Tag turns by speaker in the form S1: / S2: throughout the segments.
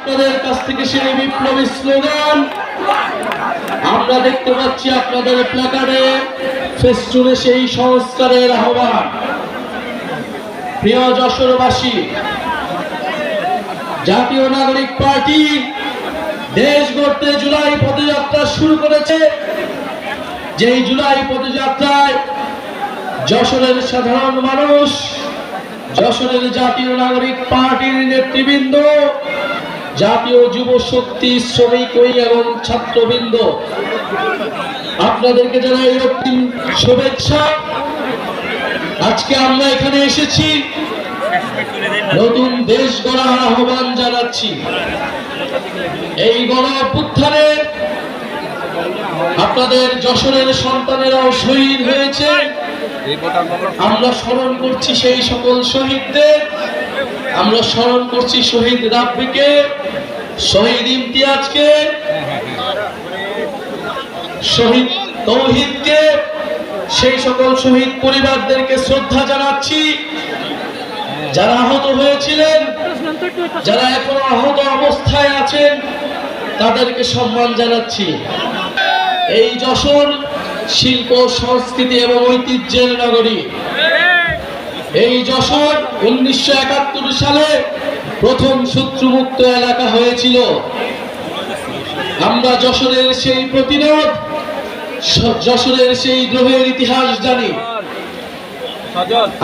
S1: আপনাদের কাছ থেকে সেই বিপ্লবী স্লোগান আমরা দেখতে পাচ্ছি আপনাদের প্ল্যাকার্ডে, ফেস্টুনে সেই সংস্কারের আহ্বান। প্রিয় যশোরবাসী, জাতীয় নাগরিক পার্টি দেশ গড়তে জুলাই পদযাত্রা শুরু করেছে। যেই জুলাই পদযাত্রায় যশোরের সাধারণ মানুষ, যশোরের জাতীয় নাগরিক পার্টির নেতৃবৃন্দ, জাতীয় যুব শক্তি, শ্রমিক এবং ছাত্রবৃন্দ, আপনাদেরকে জানাই রক্তিম শুভেচ্ছা। আজকে আমরা এখানে এসেছি নতুন দেশ গড়ার আহ্বান জানাচ্ছি। এই গণ অভ্যুত্থানে আপনাদের যশোরের সন্তানেরাও শহীদ হয়েছে। আমরা স্মরণ করছি সেই সকল শহীদদের। আমরা স্মরণ করছি শহীদ রাব্বিকে, শহীদ ইমতিয়াজকে, শহীদ তৌহিদকে, সেই সকল শহীদ পরিবারদেরকে শ্রদ্ধা জানাচ্ছি। যারা আহত হয়েছিলেন, যারা এখনো আহত অবস্থায় আছেন, তাদেরকে সম্মান জানাচ্ছি। এই যশোর শিল্প, সংস্কৃতি এবং ঐতিহ্যের নগরী। এই যশোর 1971 সালে প্রথম শত্রুমুক্ত এলাকা হয়েছিল। আমরা যশোরের সেই প্রতিরোধ, যশোরের সেই দ্রোহের ইতিহাস জানি।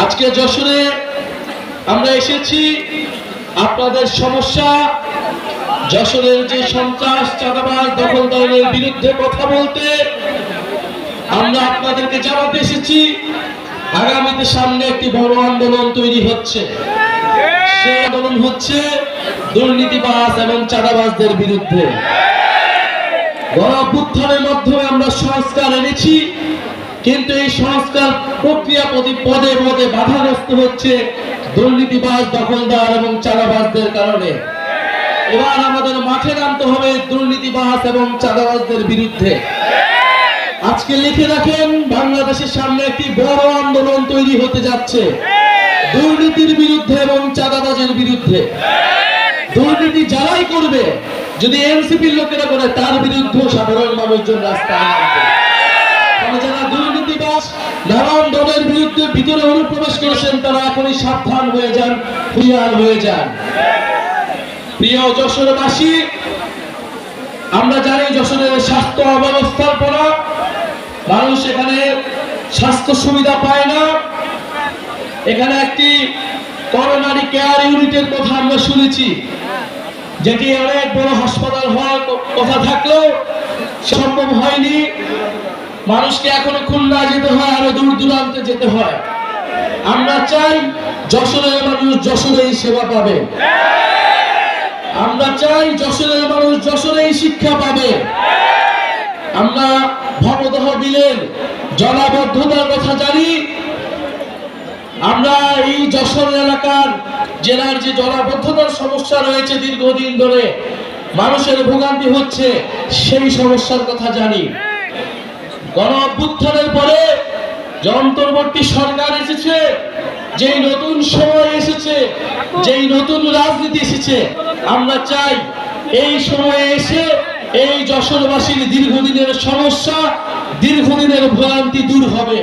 S1: আজকে যশোরে আমরা এসেছি আপনাদের সমস্যা, যশোরের যে সন্ত্রাস, চাঁদাবাজ, দখলদারের বিরুদ্ধে কথা বলতে। আমরা আপনাদেরকে জানাতে এসেছি আগামীতে সামনে একটি বড় আন্দোলন তৈরি হচ্ছে। সেই আন্দোলন হচ্ছে দুর্নীতিবাজ এবং চাঁদাবাজদের বিরুদ্ধে। গণ অভ্যুত্থানের মাধ্যমে আমরা সংস্কার এনেছি, কিন্তু এই সংস্কার প্রক্রিয়া পদে পদে বাধাগ্রস্ত হচ্ছে দুর্নীতিবাজ, দখলদার এবং চাঁদাবাজদের কারণে। এবার আমাদের মাঠে নামতে হবে দুর্নীতিবাজ এবং চাঁদাবাজদের বিরুদ্ধে। আজকে লিখে রাখেন, বাংলাদেশের সামনে একটি বড় আন্দোলন তৈরি হতে যাচ্ছে দুর্নীতির বিরুদ্ধে এবং চাঁদাবাজের বিরুদ্ধে। দুর্নীতি যারাই করবে, যদি এনসিপির লোকেরা করে, তার বিরুদ্ধে সাধারণ মানুষজন রাস্তায় নামবে। যারা দুর্নীতিবাজ, নানান দলের বিরুদ্ধে ভিতরে অনুপ্রবেশ করেছেন, তারা এখনই সাবধান হয়ে যান, হুঁশিয়ার হয়ে যান। প্রিয় যশোরবাসী, আমরা জানি যশোরের স্বাস্থ্য অব্যবস্থাপনা, মানুষ এখানে স্বাস্থ্য সুবিধা পায় না। এখানে একটি করোনারি কেয়ার ইউনিটের কথা আমরা শুনেছি, যেটি অনেক বড় হাসপাতাল হওয়ার কথা থাকলেও সম্ভব হয়নি। মানুষকে এখনো খুলনা যেতে হয়, আরো দূর দূরান্তে যেতে হয়। আমরা চাই যশোরের মানুষ যশোরেই সেবা পাবে। আমরা চাই যশোরের মানুষ যশোরেই শিক্ষা পাবে। আমরা ভবদহ বিলের জলাবদ্ধতার কথা জানি। আমরা এই যশোর এলাকার জেলার যে জলাবদ্ধতার সমস্যা রয়েছে দীর্ঘদিন ধরে মানুষের ভোগান্তি হচ্ছে, সেই সমস্যার কথা জানি। গণ অভ্যুত্থানের পরে যে অন্তর্বর্তী সরকার এসেছে, যেই নতুন সময় এসেছে, যেই নতুন রাজনীতি এসেছে, আমরা চাই এই সময়ে এসে এই যশোরবাসীর দীর্ঘদিনের সমস্যা, দীর্ঘদিনের ভোগান্তি দূর হবে।